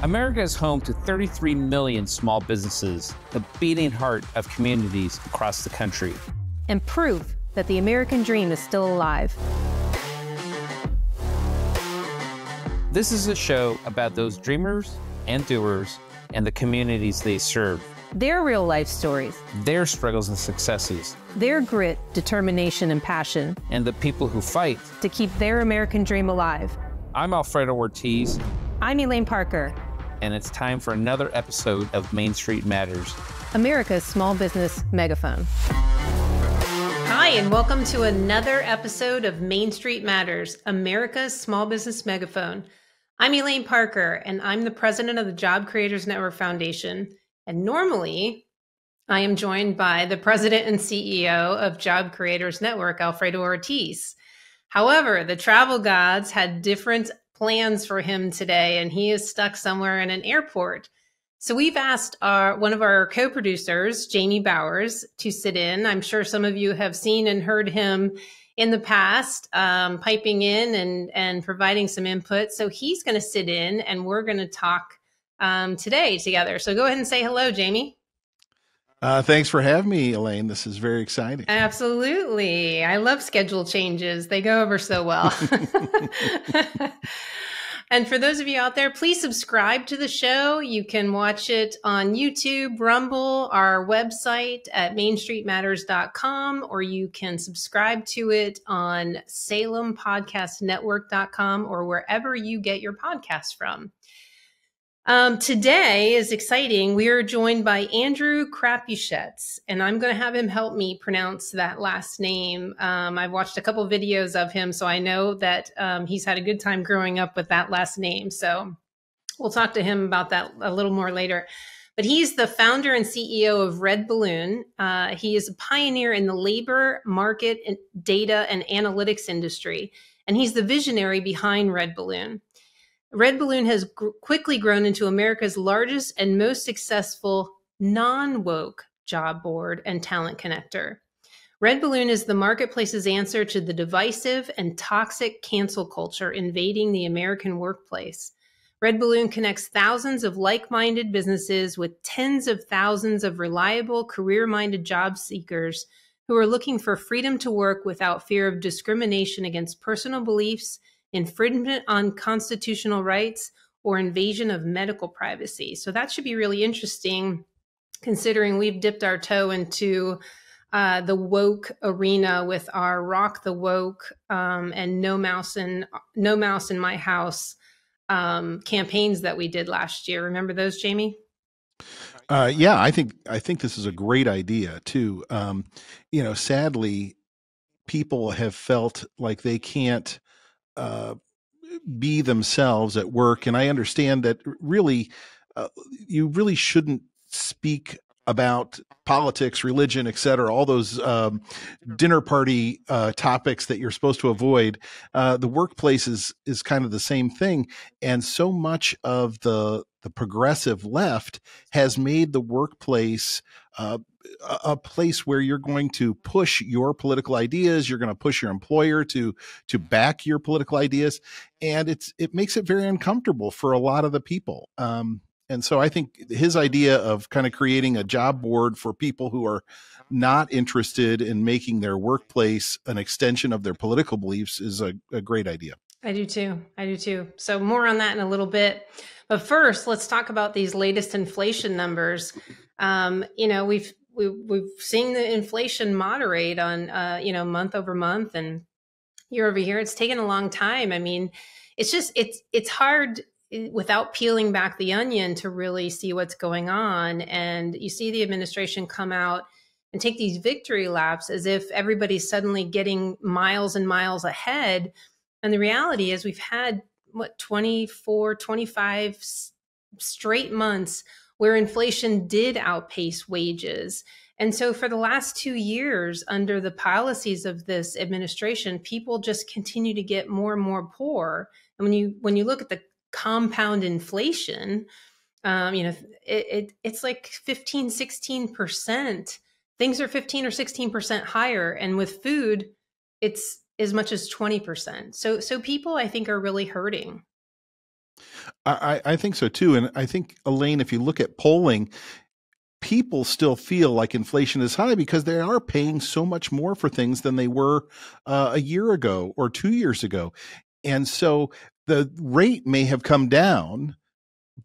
America is home to 33 million small businesses, the beating heart of communities across the country. And proof that the American dream is still alive. This is a show about those dreamers and doers and the communities they serve. Their real life stories. Their struggles and successes. Their grit, determination, and passion. And the people who fight to keep their American dream alive. I'm Alfredo Ortiz. I'm Elaine Parker. And it's time for another episode of Main Street Matters, America's small business megaphone. Hi, and welcome to another episode of Main Street Matters, America's small business megaphone. I'm Elaine Parker, and I'm the president of the Job Creators Network Foundation. And normally, I am joined by the president and CEO of Job Creators Network, Alfredo Ortiz. However, the travel gods had different plans for him today, and he is stuck somewhere in an airport. So we've asked one of our co-producers, Jamie Bowers, to sit in. I'm sure some of you have seen and heard him in the past, piping in and providing some input. So he's going to sit in, and we're going to talk today together. So go ahead and say hello, Jamie. Thanks for having me, Elaine. This is very exciting. Absolutely. I love schedule changes. They go over so well. And for those of you out there, please subscribe to the show. You can watch it on YouTube, Rumble, our website at mainstreetmatters.com, or you can subscribe to it on salempodcastnetwork.com or wherever you get your podcasts from. Today is exciting. We are joined by Andrew Crapuchettes, and I'm going to have him help me pronounce that last name. I've watched a couple videos of him, so I know that he's had a good time growing up with that last name. So we'll talk to him about that a little more later. But he's the founder and CEO of Red Balloon. He is a pioneer in the labor market and data and analytics industry, and he's the visionary behind Red Balloon. Red Balloon has quickly grown into America's largest and most successful non-woke job board and talent connector. Red Balloon is the marketplace's answer to the divisive and toxic cancel culture invading the American workplace. Red Balloon connects thousands of like-minded businesses with tens of thousands of reliable, career-minded job seekers who are looking for freedom to work without fear of discrimination against personal beliefs, infringement on constitutional rights, or invasion of medical privacy. So that should be really interesting, considering we've dipped our toe into the woke arena with our Rock the Woke and No Mouse in My House campaigns that we did last year. Remember those, Jamie? Yeah, I think this is a great idea too. Sadly, people have felt like they can't be themselves at work. And I understand that really, you really shouldn't speak about politics, religion, et cetera, all those dinner party topics that you're supposed to avoid. The workplace is kind of the same thing. And so much of the progressive left has made the workplace a place where you're going to push your political ideas. You're going to push your employer to back your political ideas. And it makes it very uncomfortable for a lot of the people. And so I think his idea of kind of creating a job board for people who are not interested in making their workplace an extension of their political beliefs is a great idea. I do too. So more on that in a little bit. But first, let's talk about these latest inflation numbers. We've seen the inflation moderate on, month over month and year over year. It's taken a long time. I mean, it's hard without peeling back the onion to really see what's going on. And you see the administration come out and take these victory laps as if everybody's suddenly getting miles and miles ahead. And the reality is we've had 24, 25 straight months where inflation did outpace wages. And so for the last 2 years, under the policies of this administration, people just continue to get more and more poor. And when you look at the compound inflation, it's like 15, 16%. Things are 15 or 16% higher. And with food, it's as much as 20%. So people, I think, are really hurting. I think so too. And I think, Elaine, if you look at polling, people still feel like inflation is high because they are paying so much more for things than they were a year ago or 2 years ago. And so the rate may have come down,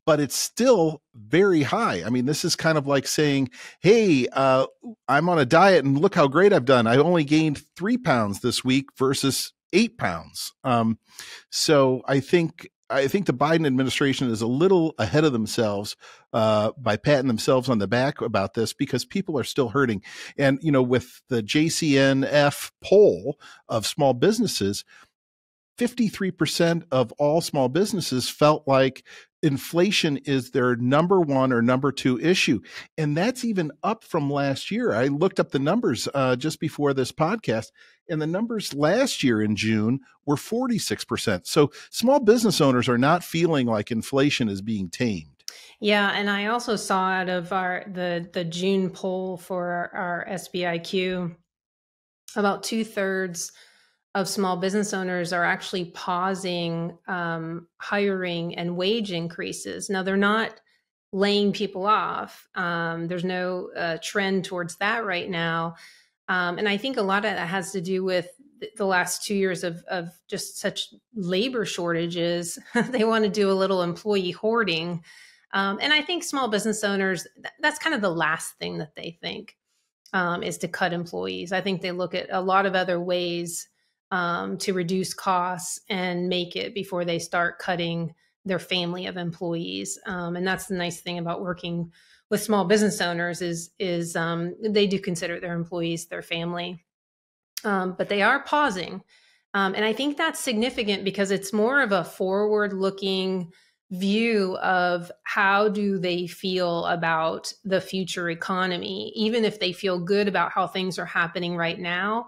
but it's still very high. I mean, this is kind of like saying, hey, I'm on a diet and look how great I've done. I only gained 3 pounds this week versus 8 pounds. So I think the Biden administration is a little ahead of themselves by patting themselves on the back about this, because people are still hurting. And, with the JCNF poll of small businesses, 53% of all small businesses felt like inflation is their number one or number two issue. And that's even up from last year. I looked up the numbers just before this podcast, and the numbers last year in June were 46%. So small business owners are not feeling like inflation is being tamed. Yeah, and I also saw out of the June poll for our SBIQ, about 2/3 of small business owners are actually pausing hiring and wage increases. Now, they're not laying people off. There's no trend towards that right now. And I think a lot of that has to do with the last 2 years of just such labor shortages. They want to do a little employee hoarding. And I think small business owners, that's kind of the last thing that they think, is to cut employees. I think they look at a lot of other ways to reduce costs and make it before they start cutting their family of employees. And that's the nice thing about working with small business owners is they do consider their employees their family, but they are pausing. And I think that's significant because it's more of a forward-looking view of how do they feel about the future economy. Even if they feel good about how things are happening right now,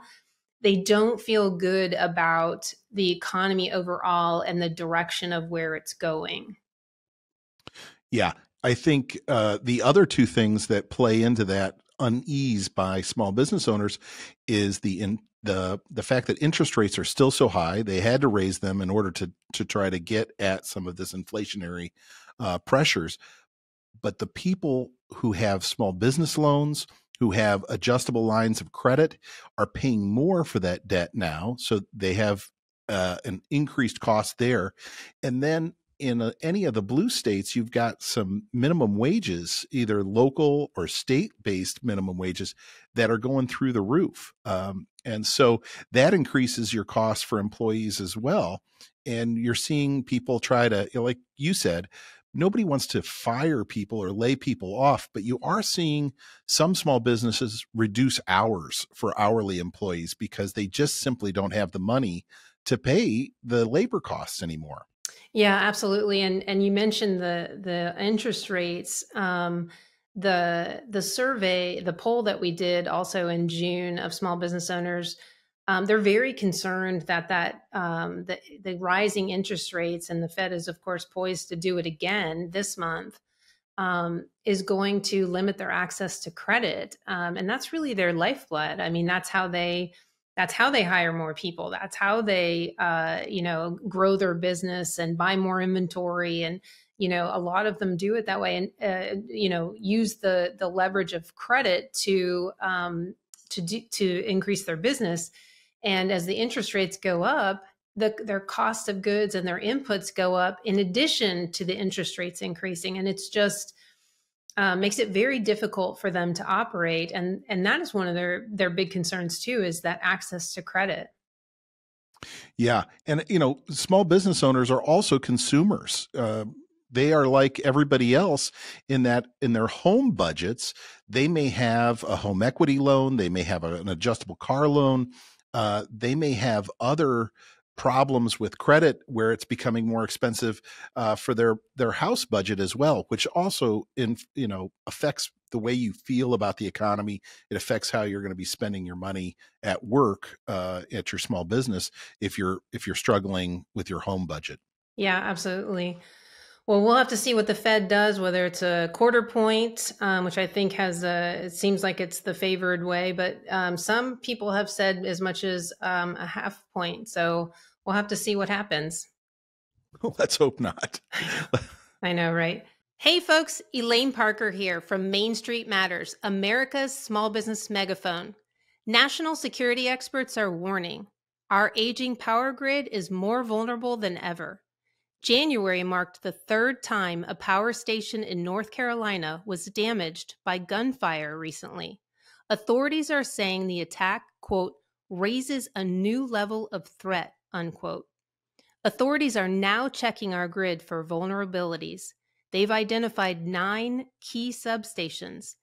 they don't feel good about the economy overall and the direction of where it's going. Yeah, I think the other two things that play into that unease by small business owners is the fact that interest rates are still so high. They had to raise them in order to try to get at some of this inflationary pressures. But the people who have small business loans, who have adjustable lines of credit, are paying more for that debt now. So they have an increased cost there. And then in any of the blue states, you've got some minimum wages, either local or state-based minimum wages, that are going through the roof. And so that increases your costs for employees as well. And you're seeing people try to, like you said, nobody wants to fire people or lay people off, but you are seeing some small businesses reduce hours for hourly employees because they just simply don't have the money to pay the labor costs anymore. Yeah, absolutely. And you mentioned the interest rates. The survey, the poll that we did also in June of small business owners, they're very concerned that the rising interest rates, and the Fed is of course poised to do it again this month, is going to limit their access to credit, and that's really their lifeblood. I mean, that's how they hire more people. That's how they grow their business and buy more inventory. And a lot of them do it that way, and use the leverage of credit to increase their business. And as the interest rates go up, their cost of goods and their inputs go up in addition to the interest rates increasing. And it's just makes it very difficult for them to operate. And that is one of their big concerns too, is that access to credit. Yeah. And, small business owners are also consumers. They are like everybody else in that in their home budgets, they may have a home equity loan. They may have an adjustable car loan. They may have other problems with credit where it's becoming more expensive for their house budget as well, which also affects the way you feel about the economy. It affects how you're going to be spending your money at work, at your small business, if you're struggling with your home budget. Yeah, absolutely. Well, we'll have to see what the Fed does, whether it's a quarter point, which I think it seems like it's the favored way, but some people have said as much as a half point. So we'll have to see what happens. Let's hope not. I know, right? Hey folks, Elaine Parker here from Main Street Matters, America's small business megaphone. National security experts are warning. Our aging power grid is more vulnerable than ever. January marked the third time a power station in North Carolina was damaged by gunfire recently. Authorities are saying the attack, quote, raises a new level of threat, unquote. Authorities are now checking our grid for vulnerabilities. They've identified 9 key substations.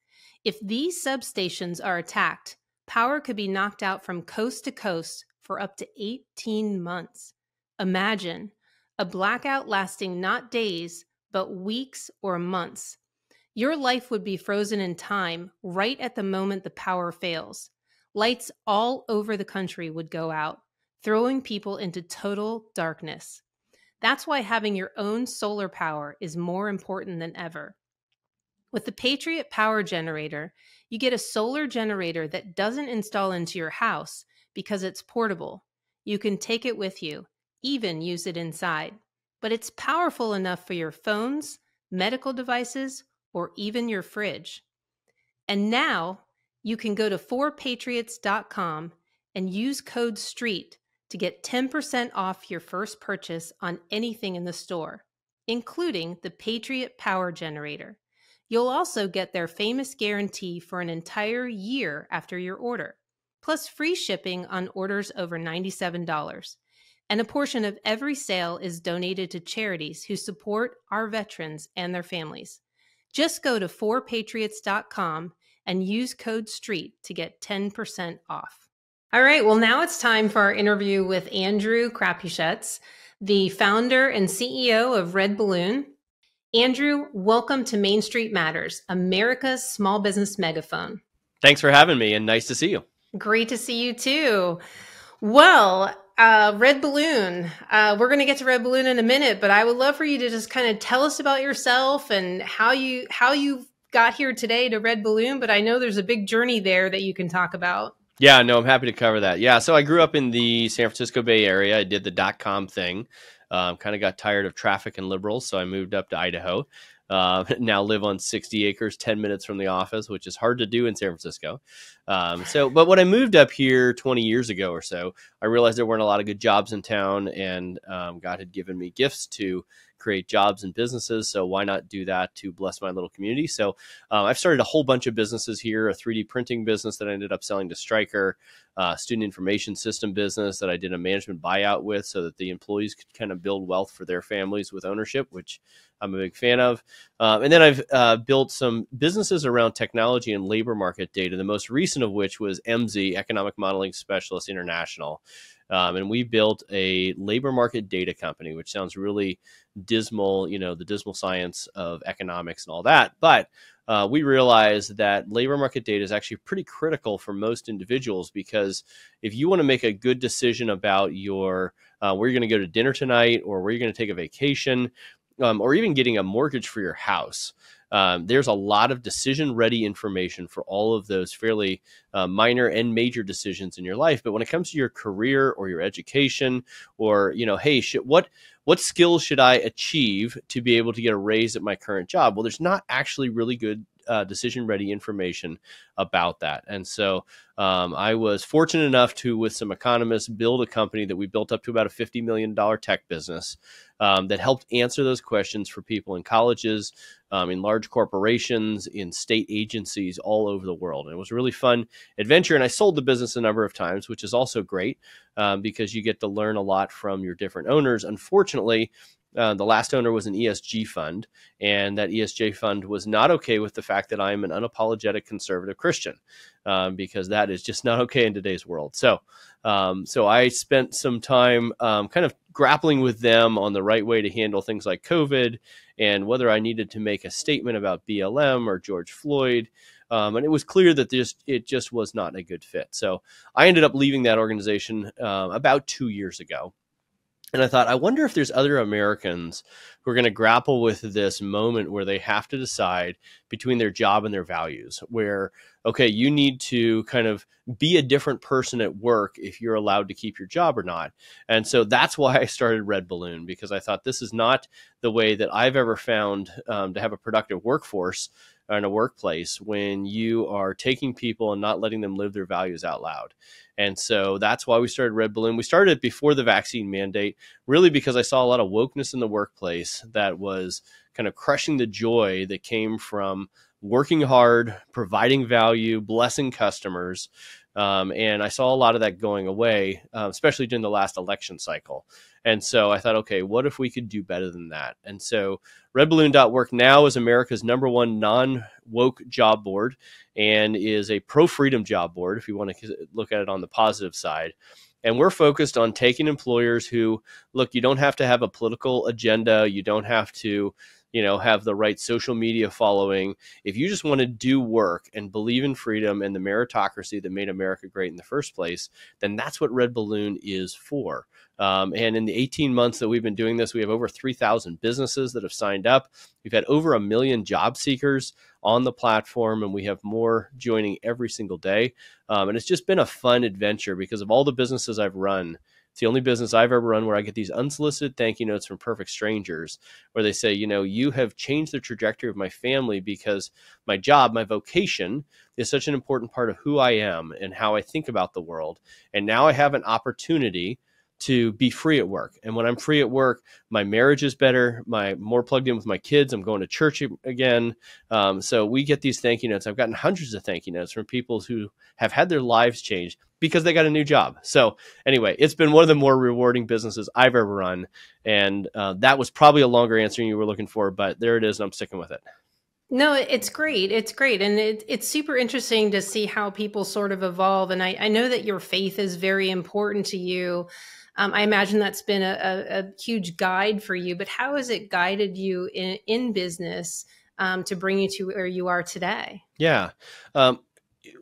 If these substations are attacked, power could be knocked out from coast to coast for up to 18 months. Imagine a blackout lasting not days, but weeks or months. Your life would be frozen in time right at the moment the power fails. Lights all over the country would go out, throwing people into total darkness. That's why having your own solar power is more important than ever. With the Patriot Power Generator, you get a solar generator that doesn't install into your house because it's portable. You can take it with you, even use it inside. But it's powerful enough for your phones, medical devices, or even your fridge. And now you can go to 4patriots.com and use code STREET to get 10% off your first purchase on anything in the store, including the Patriot Power Generator. You'll also get their famous guarantee for an entire year after your order, plus free shipping on orders over $97. And a portion of every sale is donated to charities who support our veterans and their families. Just go to 4patriots.com and use code STREET to get 10% off. All right, well, now it's time for our interview with Andrew Crapuchettes, the founder and CEO of Red Balloon. Andrew, welcome to Main Street Matters, America's small business megaphone. Thanks for having me, and nice to see you. Great to see you too. Well, Red Balloon, we're going to get to Red Balloon in a minute, but I would love for you to just kind of tell us about yourself and how you got here today to Red Balloon, but I know there's a big journey there that you can talk about. Yeah, no, I'm happy to cover that. Yeah, so I grew up in the San Francisco Bay Area. I did the .com thing. Kind of got tired of traffic and liberals, so I moved up to Idaho. Now live on 60 acres, 10 minutes from the office, which is hard to do in San Francisco. But when I moved up here 20 years ago or so, I realized there weren't a lot of good jobs in town, and God had given me gifts to create jobs and businesses. So why not do that to bless my little community? So I've started a whole bunch of businesses here, a 3D printing business that I ended up selling to Stryker, student information system business that I did a management buyout with so that the employees could kind of build wealth for their families with ownership, which I'm a big fan of. And then I've built some businesses around technology and labor market data, the most recent of which was MZ, Economic Modeling Specialist International. And we built a labor market data company, which sounds really dismal, the dismal science of economics and all that. But we realized that labor market data is actually pretty critical for most individuals, because if you want to make a good decision about your where you're going to go to dinner tonight, or where you're going to take a vacation, or even getting a mortgage for your house, there's a lot of decision-ready information for all of those fairly minor and major decisions in your life. But when it comes to your career or your education, or, hey, what skills should I achieve to be able to get a raise at my current job? Well, there's not actually really good decision-ready information about that. And so I was fortunate enough to, with some economists, build a company that we built up to about a $50 million tech business that helped answer those questions for people in colleges, in large corporations, in state agencies all over the world. And it was a really fun adventure. And I sold the business a number of times, which is also great because you get to learn a lot from your different owners. Unfortunately, the last owner was an ESG fund, and that ESG fund was not okay with the fact that I'm an unapologetic conservative Christian, because that is just not okay in today's world. So I spent some time kind of grappling with them on the right way to handle things like COVID, and whether I needed to make a statement about BLM or George Floyd. And it was clear that it just was not a good fit. So I ended up leaving that organization about 2 years ago. And I thought, I wonder if there's other Americans who are going to grapple with this moment where they have to decide between their job and their values, where, okay, you need to kind of be a different person at work if you're allowed to keep your job or not. And so that's why I started Red Balloon, because I thought this is not the way that I've ever found to have a productive workforce in a workplace when you are taking people and not letting them live their values out loud. And so that's why we started Red Balloon. We started it before the vaccine mandate, really because I saw a lot of wokeness in the workplace that was kind of crushing the joy that came from working hard, providing value, blessing customers. And I saw a lot of that going away, especially during the last election cycle. And so I thought, okay, what if we could do better than that? And so redballoon.work now is America's #1 non-woke job board and is a pro-freedom job board, if you want to look at it on the positive side. And we're focused on taking employers who, look, you don't have to have a political agenda. You don't have to, have the right social media following. If you just want to do work and believe in freedom and the meritocracy that made America great in the first place, then that's what Red Balloon is for. And in the 18 months that we've been doing this, we have over 3,000 businesses that have signed up. We've had over 1 million job seekers on the platform, and we have more joining every single day. And it's just been a fun adventure because of all the businesses I've run. It's the only business I've ever run where I get these unsolicited thank you notes from perfect strangers where they say, you have changed the trajectory of my family because my job, my vocation is such an important part of who I am and how I think about the world. And now I have an opportunity to be free at work. And when I'm free at work, my marriage is better. I'm more plugged in with my kids. I'm going to church again. So we get these thank you notes. I've gotten hundreds of thank you notes from people who have had their lives changed because they got a new job. So anyway, it's been one of the more rewarding businesses I've ever run. And that was probably a longer answer than you were looking for, but there it is. And I'm sticking with it. No, it's great. It's great. And it's super interesting to see how people sort of evolve. And I know that your faith is very important to you. I imagine that's been a huge guide for you, but how has it guided you in business to bring you to where you are today? Yeah.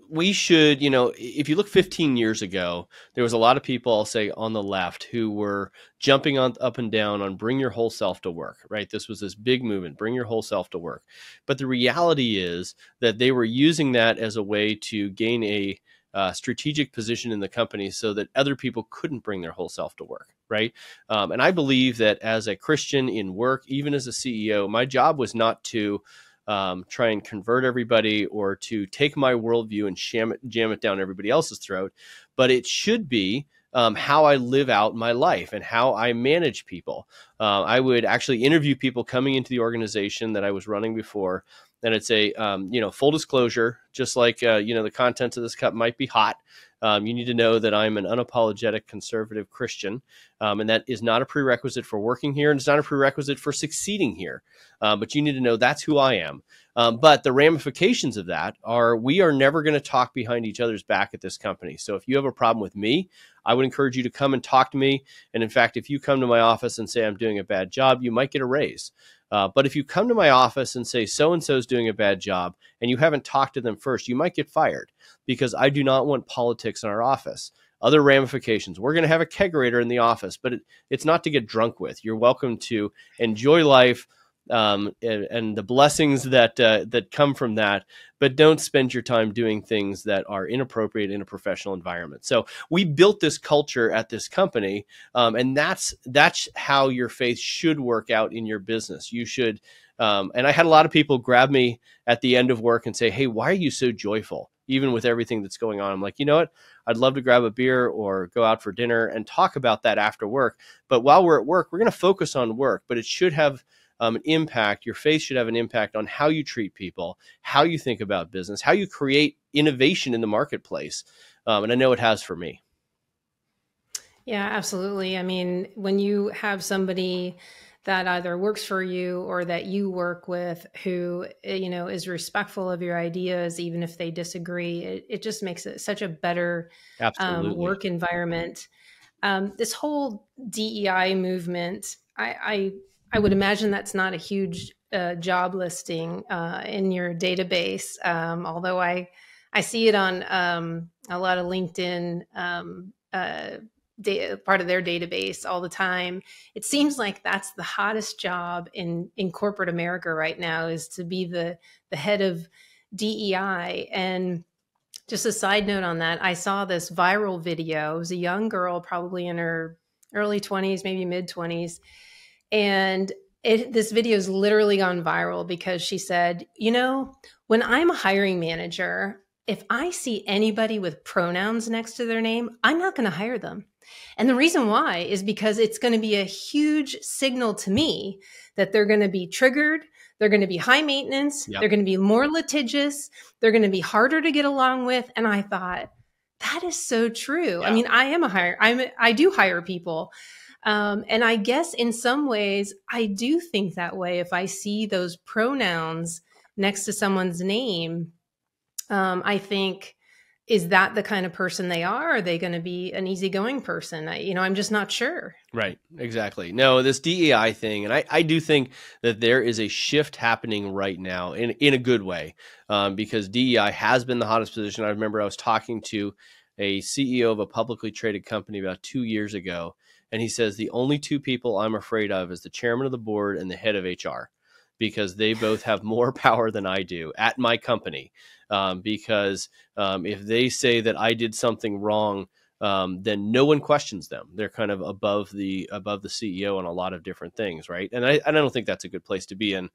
We should, if you look 15 years ago, there was a lot of people, I'll say, on the left who were jumping on up and down on bring your whole self to work, right? This was this big movement, bring your whole self to work. But the reality is that they were using that as a way to gain a strategic position in the company so that other people couldn't bring their whole self to work, right? And I believe that as a Christian in work, even as a CEO, my job was not to try and convert everybody or to take my worldview and jam it down everybody else's throat, but it should be how I live out my life and how I manage people. I would actually interview people coming into the organization that I was running before, and I'd say, full disclosure, just like, the contents of this cup might be hot. You need to know that I'm an unapologetic conservative Christian, and that is not a prerequisite for working here, and it's not a prerequisite for succeeding here. But you need to know that's who I am. But the ramifications of that are we are never going to talk behind each other's back at this company. So if you have a problem with me, I would encourage you to come and talk to me. And in fact, if you come to my office and say I'm doing a bad job, you might get a raise. But if you come to my office and say so-and-so is doing a bad job and you haven't talked to them first, you might get fired because I do not want politics in our office. Other ramifications. We're going to have a kegerator in the office, but it's not to get drunk with. You're welcome to enjoy life and the blessings that come from that, but don't spend your time doing things that are inappropriate in a professional environment. So we built this culture at this company, and that's how your faith should work out in your business. You should, and I had a lot of people grab me at the end of work and say, "Hey, why are you so joyful, even with everything that's going on?" I'm like, you know what? I'd love to grab a beer or go out for dinner and talk about that after work. But while we're at work, we're going to focus on work, but it should have an impact. Your faith should have an impact on how you treat people, how you think about business, how you create innovation in the marketplace. And I know it has for me. Yeah, absolutely. I mean, when you have somebody that either works for you or that you work with who, is respectful of your ideas, even if they disagree, it just makes it such a better work environment. This whole DEI movement, I would imagine that's not a huge job listing in your database, although I see it on a lot of LinkedIn part of their database all the time. It seems like that's the hottest job in corporate America right now, is to be the head of DEI. And just a side note on that, I saw this viral video. It was a young girl, probably in her early 20s, maybe mid 20s. And this video has literally gone viral because she said, when I'm a hiring manager, if I see anybody with pronouns next to their name, I'm not going to hire them. And the reason why is because it's going to be a huge signal to me that they're going to be triggered. They're going to be high maintenance. Yep. They're going to be more litigious. They're going to be harder to get along with. And I thought, that is so true. Yeah. I mean, I do hire people. And I guess in some ways, I do think that way. If I see those pronouns next to someone's name, I think, is that the kind of person they are? Are they going to be an easygoing person? I'm just not sure. Right. Exactly. No, this DEI thing. And I do think that there is a shift happening right now in a good way, because DEI has been the hottest position. I remember I was talking to a CEO of a publicly traded company about 2 years ago, and he says, the only two people I'm afraid of is the chairman of the board and the head of HR, because they both have more power than I do at my company. Because if they say that I did something wrong, then no one questions them. They're kind of above the CEO on a lot of different things, right? And I don't think that's a good place to be in.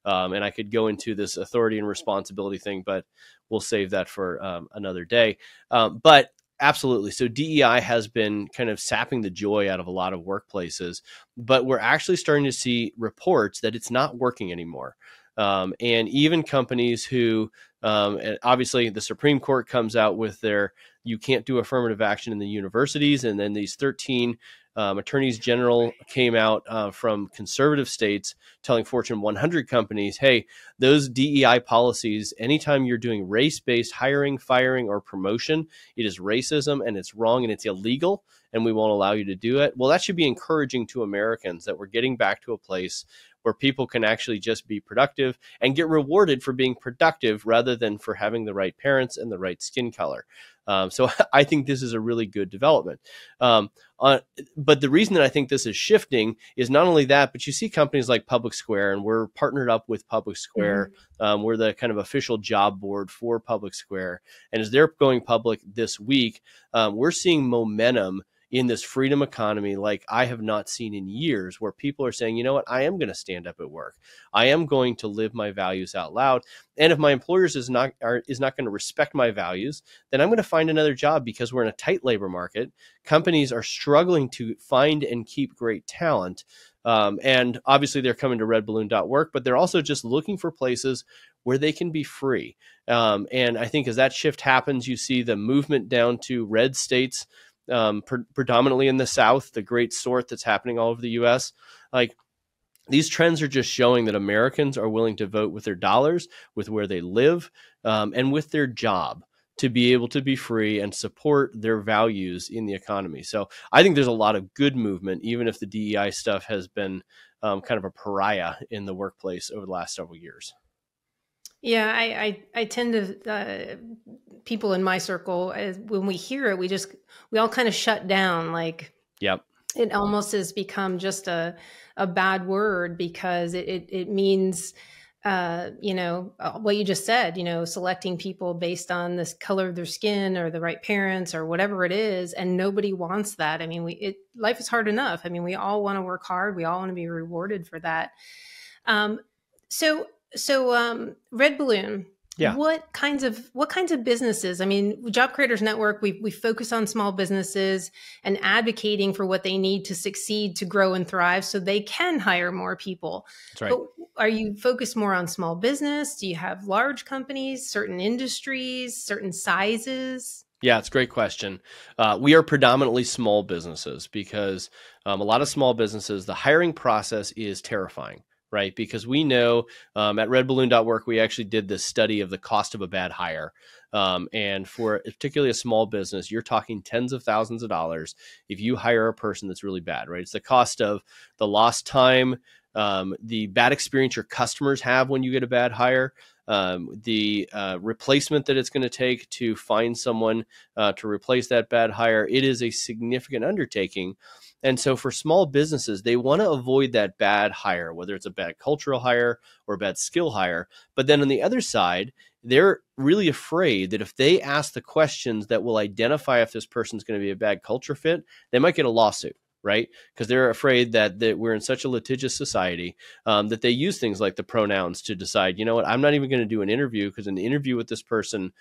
And I could go into this authority and responsibility thing, but we'll save that for another day. But absolutely. So DEI has been kind of sapping the joy out of a lot of workplaces, but we're actually starting to see reports that it's not working anymore. And even companies who, and obviously the Supreme Court comes out with you can't do affirmative action in the universities. And then these 13 attorneys general came out from conservative states telling Fortune 100 companies, hey, those DEI policies, anytime you're doing race-based hiring, firing, or promotion, it is racism and it's wrong and it's illegal, and we won't allow you to do it. Well, that should be encouraging to Americans that we're getting back to a place where people can actually just be productive and get rewarded for being productive rather than for having the right parents and the right skin color. So I think this is a really good development. But the reason that I think this is shifting is not only that, but you see companies like Public Square, and we're partnered up with Public Square. We're the kind of official job board for Public Square. And as they're going public this week, we're seeing momentum in this freedom economy like I have not seen in years, where people are saying, you know what, I am going to stand up at work. I am going to live my values out loud. And if my employers is not going to respect my values, then I'm going to find another job, because we're in a tight labor market. Companies are struggling to find and keep great talent. And obviously they're coming to redballoon.work, but they're also just looking for places where they can be free. And I think as that shift happens, you see the movement down to red states, predominantly in the South, the great sort that's happening all over the U.S. Like, these trends are just showing that Americans are willing to vote with their dollars, with where they live, and with their job, to be able to be free and support their values in the economy. So I think there's a lot of good movement, even if the DEI stuff has been kind of a pariah in the workplace over the last several years. Yeah, I tend to, people in my circle, when we hear it, we all kind of shut down. Like, yep. It almost has become just a bad word, because it means, what you just said, selecting people based on this color of their skin or the right parents or whatever it is. And nobody wants that. I mean, life is hard enough. I mean, we all want to work hard. We all want to be rewarded for that. So Red Balloon, yeah. What kinds of businesses? I mean, Job Creators Network, we focus on small businesses and advocating for what they need to succeed, to grow and thrive, so they can hire more people. That's right. But are you focused more on small business? Do you have large companies, certain industries, certain sizes? Yeah, it's a great question. We are predominantly small businesses, because a lot of small businesses, the hiring process is terrifying. Right? Because we know at redballoon.work, we actually did this study of the cost of a bad hire. And for particularly a small business, you're talking tens of thousands of dollars if you hire a person that's really bad, right? It's the cost of the lost time, the bad experience your customers have when you get a bad hire, the replacement that it's going to take to find someone to replace that bad hire. It is a significant undertaking. And so for small businesses, they want to avoid that bad hire, whether it's a bad cultural hire or a bad skill hire. But then on the other side, they're really afraid that if they ask the questions that will identify if this person's going to be a bad culture fit, they might get a lawsuit, right? Because they're afraid that we're in such a litigious society that they use things like the pronouns to decide, you know what, I'm not even going to do an interview because an interview with this person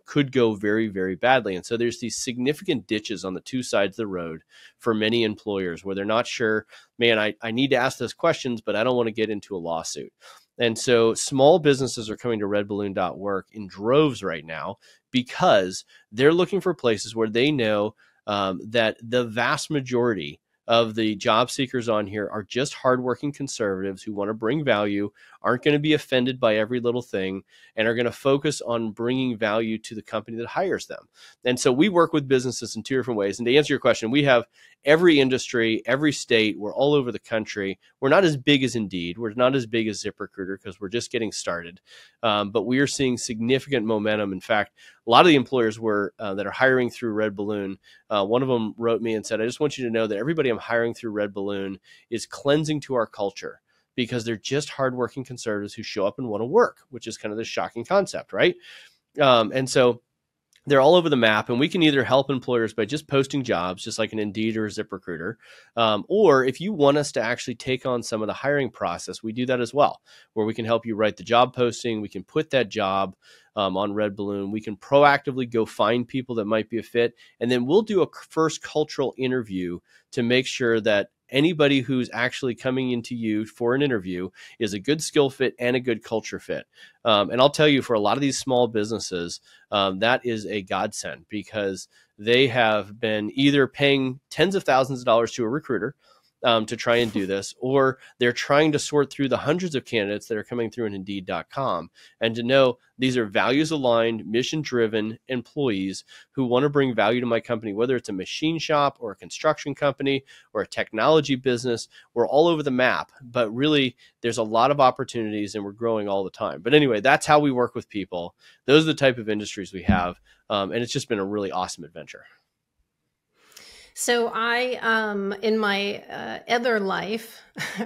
could go very, very badly. And so there's these significant ditches on the two sides of the road for many employers where they're not sure, man, I need to ask those questions, but I don't want to get into a lawsuit. And so small businesses are coming to redballoon.work in droves right now because they're looking for places where they know that the vast majority of the job seekers on here are just hardworking conservatives who want to bring value, aren't going to be offended by every little thing, and are going to focus on bringing value to the company that hires them. And so we work with businesses in two different ways. And to answer your question, we have every industry, every state. We're all over the country. We're not as big as Indeed. We're not as big as ZipRecruiter because we're just getting started. But we are seeing significant momentum. In fact, a lot of the employers that are hiring through Red Balloon, one of them wrote me and said, I just want you to know that everybody I'm hiring through Red Balloon is cleansing to our culture because they're just hardworking conservatives who show up and want to work, which is kind of the shocking concept, right? And so they're all over the map, and we can either help employers by just posting jobs, just like an Indeed or a ZipRecruiter, or if you want us to actually take on some of the hiring process, we do that as well, where we can help you write the job posting. We can put that job on Red Balloon. We can proactively go find people that might be a fit, and then we'll do a first cultural interview to make sure that anybody who's actually coming into you for an interview is a good skill fit and a good culture fit. And I'll tell you, for a lot of these small businesses, that is a godsend because they have been either paying tens of thousands of dollars to a recruiter to try and do this, or they're trying to sort through the hundreds of candidates that are coming through in Indeed.com, and to know these are values-aligned, mission-driven employees who want to bring value to my company, whether it's a machine shop or a construction company or a technology business. We're all over the map, but really there's a lot of opportunities and we're growing all the time. But anyway, that's how we work with people. Those are the type of industries we have, and it's just been a really awesome adventure. So I, in my other life,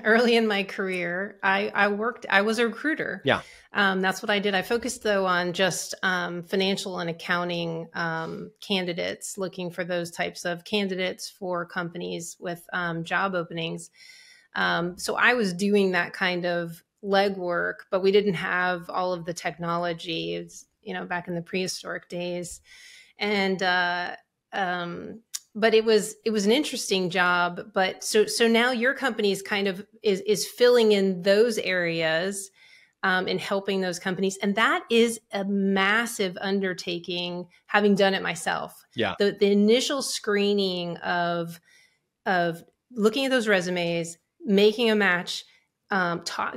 early in my career, I was a recruiter. Yeah. That's what I did. I focused though on just financial and accounting candidates, looking for those types of candidates for companies with job openings. So I was doing that kind of legwork, but we didn't have all of the technology. It was, back in the prehistoric days. And but it was an interesting job. But so now your company is kind of is filling in those areas and helping those companies, and that is a massive undertaking. Having done it myself, yeah, the initial screening of looking at those resumes, making a match,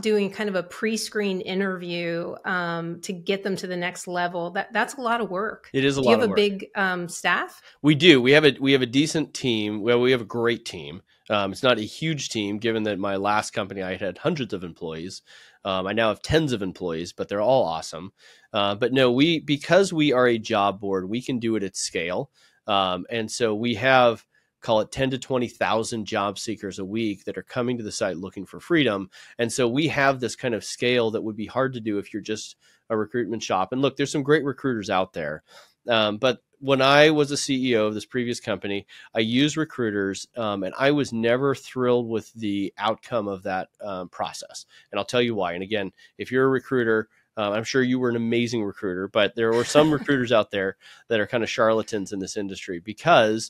doing kind of a pre-screen interview to get them to the next level. That's a lot of work. It is a lot of work. Do you have a big staff? We do. We have a decent team. Well, we have a great team. It's not a huge team, given that my last company, I had hundreds of employees. I now have tens of employees, but they're all awesome. But no, because we are a job board, we can do it at scale. And so we have, call it 10 to 20,000 job seekers a week that are coming to the site looking for freedom. And so we have this kind of scale that would be hard to do if you're just a recruitment shop. And look, there's some great recruiters out there. But when I was a CEO of this previous company, I used recruiters, and I was never thrilled with the outcome of that process. And I'll tell you why. And again, if you're a recruiter, I'm sure you were an amazing recruiter, but there were some recruiters out there that are kind of charlatans in this industry because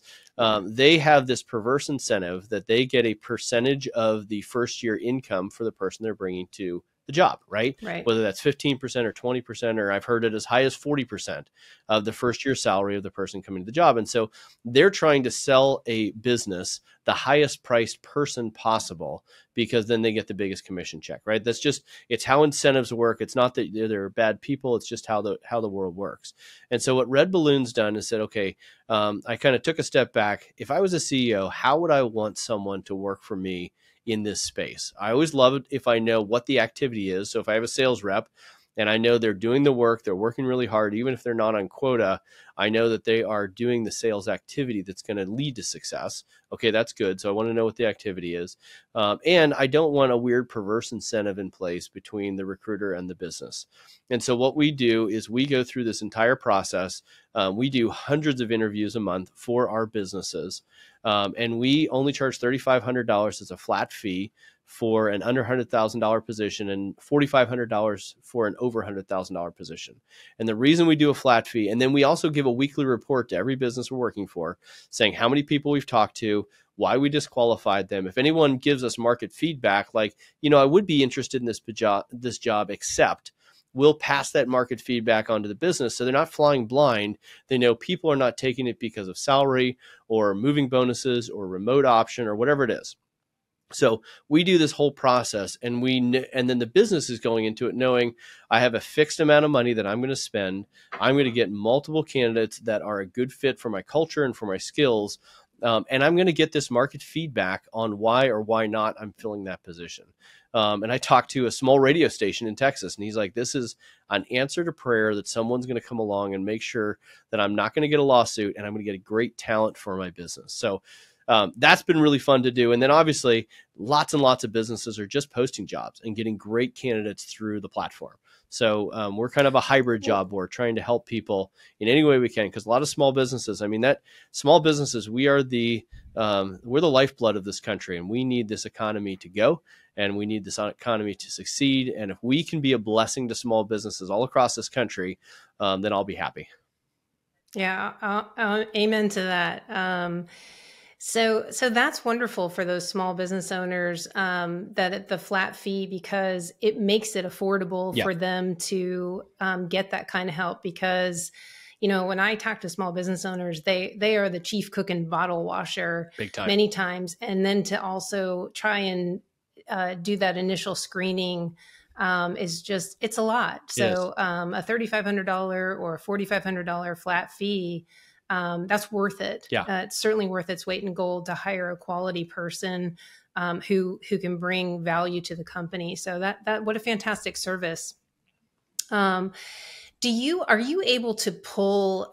they have this perverse incentive that they get a percentage of the first year income for the person they're bringing to the job, right? Whether that's 15% or 20%, or I've heard it as high as 40% of the first year salary of the person coming to the job. And so they're trying to sell a business the highest priced person possible because then they get the biggest commission check, right? That's just, it's how incentives work. It's not that they're bad people. It's just how the world works. And so what Red Balloon's done is said, okay, I kind of took a step back. If I was a CEO, how would I want someone to work for me in this space? I always love it if I know what the activity is. So if I have a sales rep and I know they're doing the work, they're working really hard, even if they're not on quota, I know that they are doing the sales activity that's going to lead to success. Okay, that's good. So I want to know what the activity is. And I don't want a weird perverse incentive in place between the recruiter and the business. And so what we do is we go through this entire process. We do hundreds of interviews a month for our businesses. And we only charge $3,500 as a flat fee for an under $100,000 position and $4,500 for an over $100,000 position. And the reason we do a flat fee, and then we also give a weekly report to every business we're working for saying how many people we've talked to, why we disqualified them. If anyone gives us market feedback, like, I would be interested in this job, except we'll pass that market feedback onto the business. So they're not flying blind. They know people are not taking it because of salary or moving bonuses or remote option or whatever it is. So we do this whole process, and then the business is going into it knowing I have a fixed amount of money that I'm going to spend. I'm going to get multiple candidates that are a good fit for my culture and for my skills. And I'm going to get this market feedback on why or why not I'm filling that position. And I talked to a small radio station in Texas, and he's like, this is an answer to prayer that someone's going to come along and make sure that I'm not going to get a lawsuit and I'm going to get a great talent for my business. So that's been really fun to do. And then obviously lots and lots of businesses are just posting jobs and getting great candidates through the platform. So we're kind of a hybrid job board trying to help people in any way we can. Because a lot of small businesses, we are we're the lifeblood of this country, and we need this economy to go, and we need this economy to succeed. And if we can be a blessing to small businesses all across this country, then I'll be happy. Yeah, amen to that. So that's wonderful for those small business owners, that the flat fee, because it makes it affordable for them to get that kind of help. Because, when I talk to small business owners, they are the chief cook and bottle washer Big time. many times. And then to also try and do that initial screening it's a lot. So a $3,500 or $4,500 flat fee, that's worth it. Yeah. It's certainly worth its weight in gold to hire a quality person who can bring value to the company. So that what a fantastic service. Are you able to pull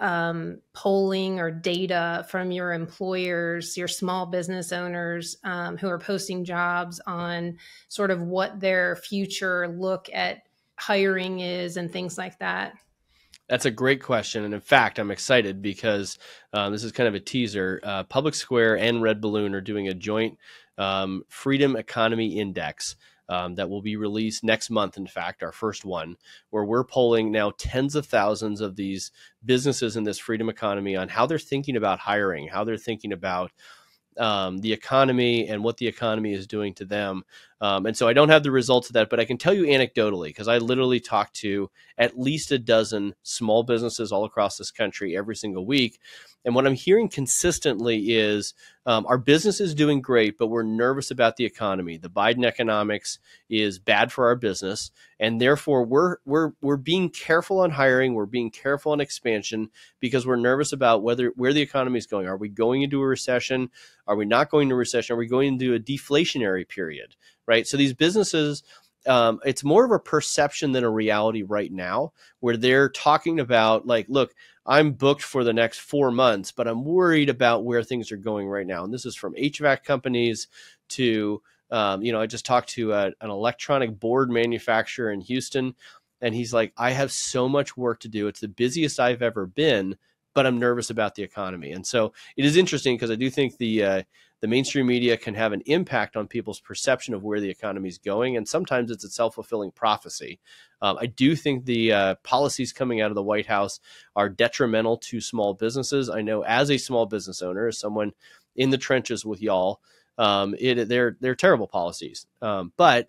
polling or data from your employers, your small business owners who are posting jobs on sort of what their future look at hiring is and things like that? That's a great question. And in fact, I'm excited because this is kind of a teaser. Public Square and Red Balloon are doing a joint Freedom Economy Index that will be released next month. In fact, our first one, where we're polling now tens of thousands of these businesses in this freedom economy on how they're thinking about hiring, how they're thinking about the economy and what the economy is doing to them. And so I don't have the results of that, but I can tell you anecdotally, because I literally talk to at least a dozen small businesses all across this country every single week. And what I'm hearing consistently is our business is doing great, but we're nervous about the economy. The Biden economics is bad for our business, and therefore we're being careful on hiring. We're being careful on expansion because we're nervous about where the economy is going. Are we going into a recession? Are we not going into a recession? Are we going into a deflationary period? Right. So these businesses, it's more of a perception than a reality right now, where they're talking about like, look, I'm booked for the next 4 months, but I'm worried about where things are going right now. And this is from HVAC companies to, I just talked to an electronic board manufacturer in Houston, and he's like, I have so much work to do. It's the busiest I've ever been, but I'm nervous about the economy. And so it is interesting because I do think the mainstream media can have an impact on people's perception of where the economy is going. And sometimes it's a self-fulfilling prophecy. I do think the policies coming out of the White House are detrimental to small businesses. I know as a small business owner, as someone in the trenches with y'all, they're terrible policies. But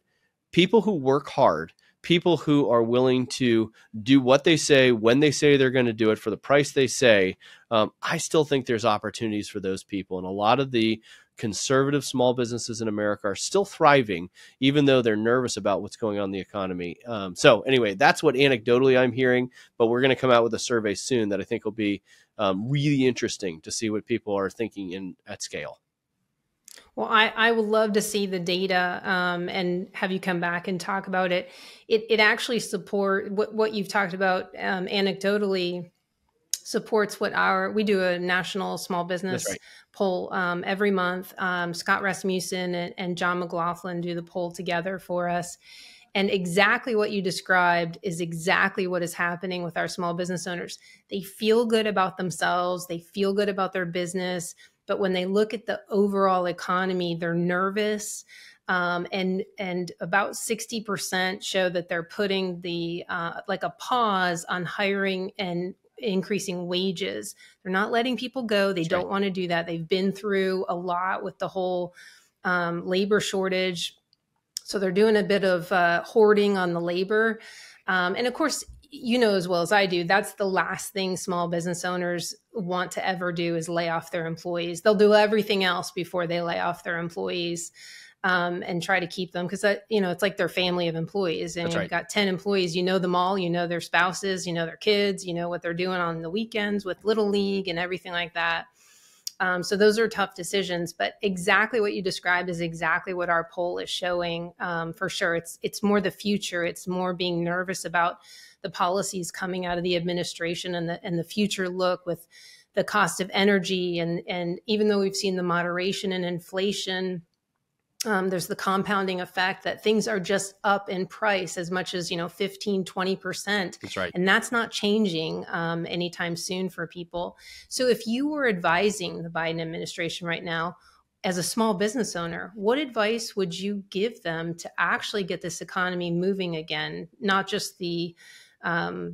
people who work hard, people who are willing to do what they say, when they say they're going to do it for the price they say, I still think there's opportunities for those people. And a lot of the conservative small businesses in America are still thriving, even though they're nervous about what's going on in the economy. So anyway, that's what anecdotally I'm hearing, but we're going to come out with a survey soon that I think will be really interesting to see what people are thinking at scale. Well, I would love to see the data and have you come back and talk about it. It actually support what you've talked about anecdotally supports what we do a national small That's business right. poll every month. Scott Rasmussen and John McLaughlin do the poll together for us. And exactly what you described is exactly what is happening with our small business owners. They feel good about themselves. They feel good about their business. But when they look at the overall economy, they're nervous. And about 60% show that they're putting the like a pause on hiring and increasing wages. They're not letting people go. They That's don't right. want to do that. They've been through a lot with the whole labor shortage. So they're doing a bit of hoarding on the labor. And of course, you know as well as I do, that's the last thing small business owners want to ever do is lay off their employees. They'll do everything else before they lay off their employees and try to keep them because, it's like their family of employees. And That's you've right. got 10 employees, you know them all, you know their spouses, you know their kids, you know what they're doing on the weekends with Little League and everything like that. So those are tough decisions, but exactly what you described is exactly what our poll is showing for sure. It's more the future. It's more being nervous about the policies coming out of the administration and the future look with the cost of energy. And even though we've seen the moderation in inflation, there's the compounding effect that things are just up in price as much as 15, 20%. That's right. And that's not changing anytime soon for people. So if you were advising the Biden administration right now as a small business owner, what advice would you give them to actually get this economy moving again? Not just the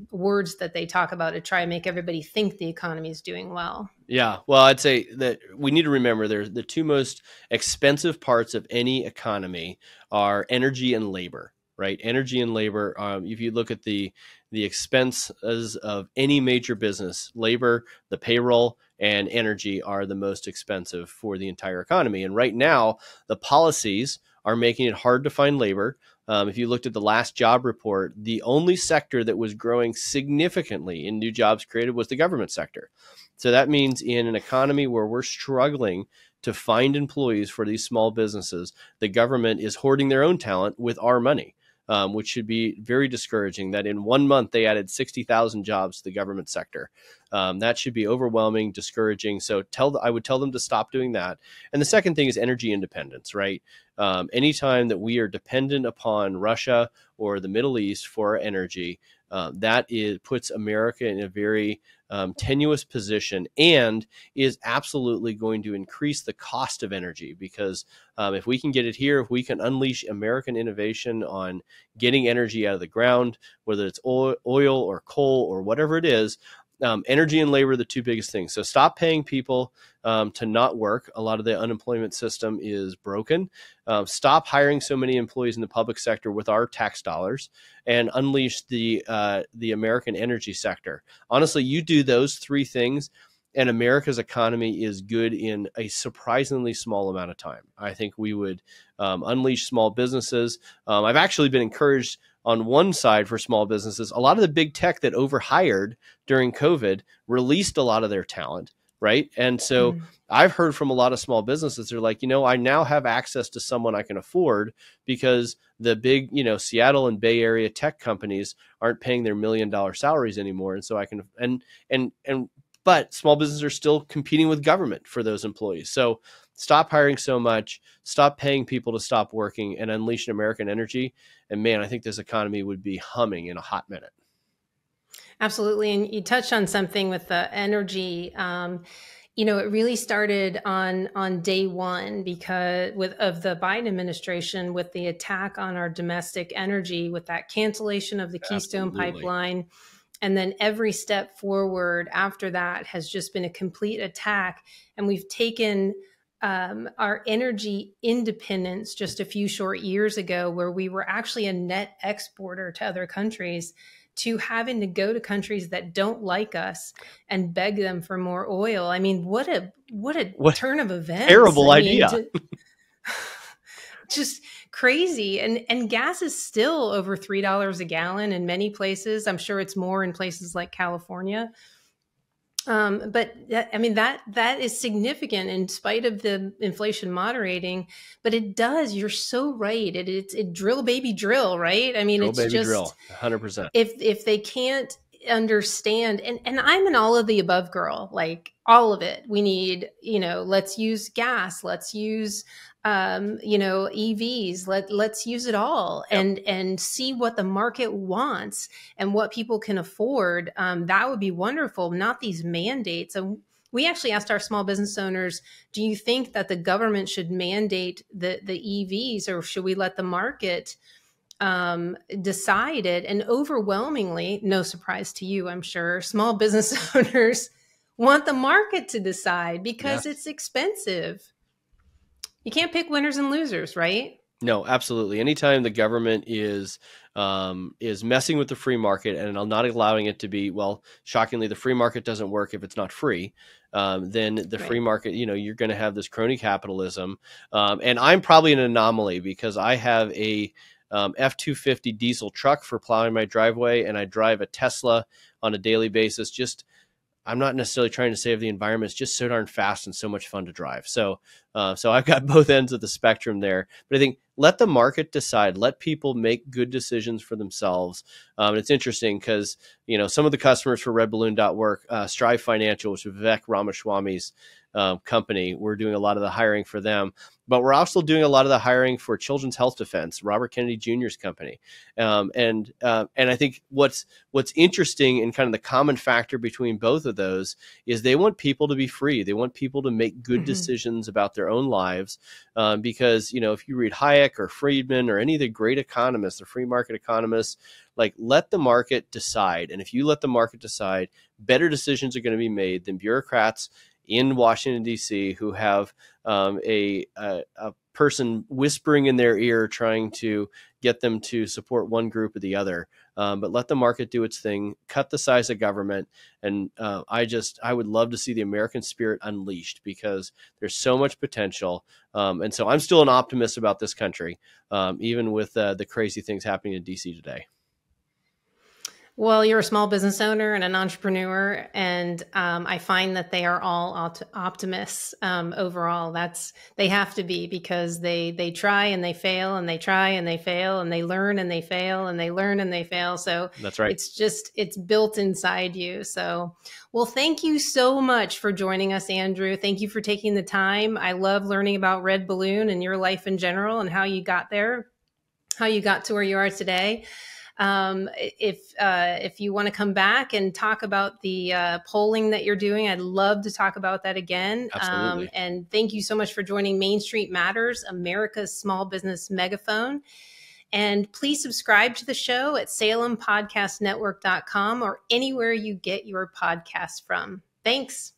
words that they talk about to try and make everybody think the economy is doing well. Yeah, well, I'd say that we need to remember there's the two most expensive parts of any economy are energy and labor, right? Energy and labor. If you look at the expenses of any major business, labor, the payroll, and energy are the most expensive for the entire economy. And right now, the policies are making it hard to find labor. If you looked at the last job report, the only sector that was growing significantly in new jobs created was the government sector. So that means in an economy where we're struggling to find employees for these small businesses, the government is hoarding their own talent with our money, which should be very discouraging. That in 1 month, they added 60,000 jobs to the government sector. That should be overwhelming, discouraging. So I would tell them to stop doing that. And the second thing is energy independence, right? Anytime that we are dependent upon Russia or the Middle East for energy, puts America in a very tenuous position and is absolutely going to increase the cost of energy because if we can get it here, if we can unleash American innovation on getting energy out of the ground, whether it's oil or coal or whatever it is, energy and labor are the two biggest things. So stop paying people to not work. A lot of the unemployment system is broken. Stop hiring so many employees in the public sector with our tax dollars and unleash the American energy sector. Honestly, you do those three things and America's economy is good in a surprisingly small amount of time. I think we would unleash small businesses. I've actually been encouraged on one side for small businesses. A lot of the big tech that overhired during COVID released a lot of their talent, right? And so I've heard from a lot of small businesses, they're like, I now have access to someone I can afford because the big, Seattle and Bay Area tech companies aren't paying their $1 million salaries anymore. And so I can, but small businesses are still competing with government for those employees. So stop hiring so much, stop paying people to stop working, and unleash an American energy. And man, I think this economy would be humming in a hot minute. Absolutely. And you touched on something with the energy. It really started on day one because of the Biden administration with the attack on our domestic energy, with that cancellation of the Keystone Pipeline. And then every step forward after that has just been a complete attack. And we've taken our energy independence just a few short years ago, where we were actually a net exporter to other countries, to having to go to countries that don't like us and beg them for more oil. I mean, what a turn of events. Terrible idea. Just crazy. And gas is still over $3 a gallon in many places. I'm sure it's more in places like California. I mean, that is significant in spite of the inflation moderating, but it does. You're so right. It drill baby drill, right? I mean, Drill, it's baby, just drill. 100%. if they can't understand, and I'm an all of the above girl, like all of it. We need, let's use gas, let's use EVs, let's use it all. Yep. And see what the market wants and what people can afford. That would be wonderful, not these mandates. And we actually asked our small business owners, do you think that the government should mandate the EVs, or should we let the market decide it? And overwhelmingly, no surprise to you, I'm sure, small business owners want the market to decide because it's expensive. You can't pick winners and losers, right? No, absolutely. Anytime the government is messing with the free market and not allowing it to be, well, shockingly, the free market doesn't work if it's not free. Then the free market, you're going to have this crony capitalism. And I'm probably an anomaly because I have a F-250 diesel truck for plowing my driveway, and I drive a Tesla on a daily basis. I'm not necessarily trying to save the environment. It's just so darn fast and so much fun to drive. So I've got both ends of the spectrum there. But I think let the market decide. Let people make good decisions for themselves. And it's interesting because, some of the customers for redballoon.work, Strive Financial, which is Vivek Ramaswamy's company, we're doing a lot of the hiring for them. But we're also doing a lot of the hiring for Children's Health Defense, Robert Kennedy Jr.'s company. And I think what's interesting and kind of the common factor between both of those is they want people to be free. They want people to make good decisions about their own lives. Because, if you read Hayek or Friedman or any of the great economists, the free market economists, like, let the market decide. And if you let the market decide, better decisions are going to be made than bureaucrats in Washington, D.C., who have a person whispering in their ear trying to get them to support one group or the other. But let the market do its thing, cut the size of government. And I would love to see the American spirit unleashed because there's so much potential. And so I'm still an optimist about this country, even with the crazy things happening in D.C. today. Well, you're a small business owner and an entrepreneur, and I find that they are all optimists overall. They have to be, because they try and they fail, and they try and they fail, and they learn and they fail, and they learn and they fail. So that's right. It's built inside you. So, well, thank you so much for joining us, Andrew. Thank you for taking the time. I love learning about Red Balloon and your life in general and how you got there, how you got to where you are today. If you want to come back and talk about the polling that you're doing, I'd love to talk about that again. Absolutely. And thank you so much for joining Main Street Matters, America's small business megaphone. And please subscribe to the show at SalemPodcastNetwork.com or anywhere you get your podcasts from. Thanks.